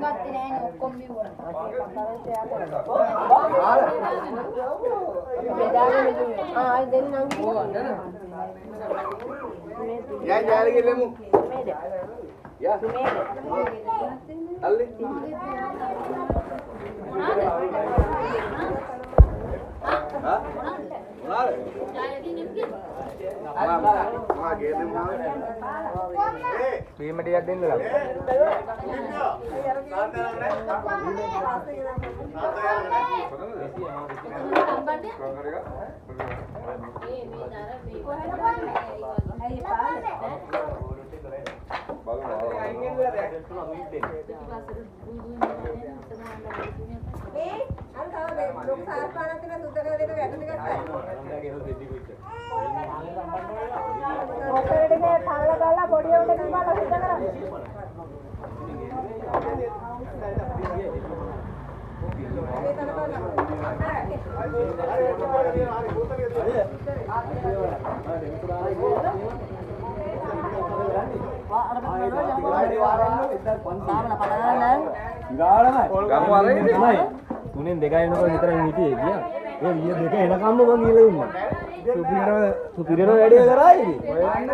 ගත්තේ නෑනේ ඔක්කොම මෙවුවා. ආ දෙන්නම් යා ජාලි ගෙලමු. යා. අල්ලි. හා? මොනවාද? මා ගෙලමු නාවේ. බීම ටිකක් දෙන්නද? තුනෙන් දෙකයි එනකොට විතරක් හිටියේ ගියා. ඒ විය දෙක එනකම්ම මං ගිහලා ඉන්නවා. සුපිරන වැඩේ කරා ඉතින්. ඔය යන්නද?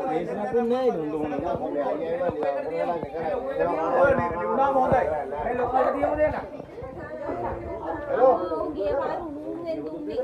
මේසනක් නෑ ඉතින් උඹ මොනවා. ඔය නිකුණා මොහොතයි. මේ ලොකෝට දියමු දෙන්න. හලෝ. ගියේ පාර උණු උණු වෙන්න දුන්නේ.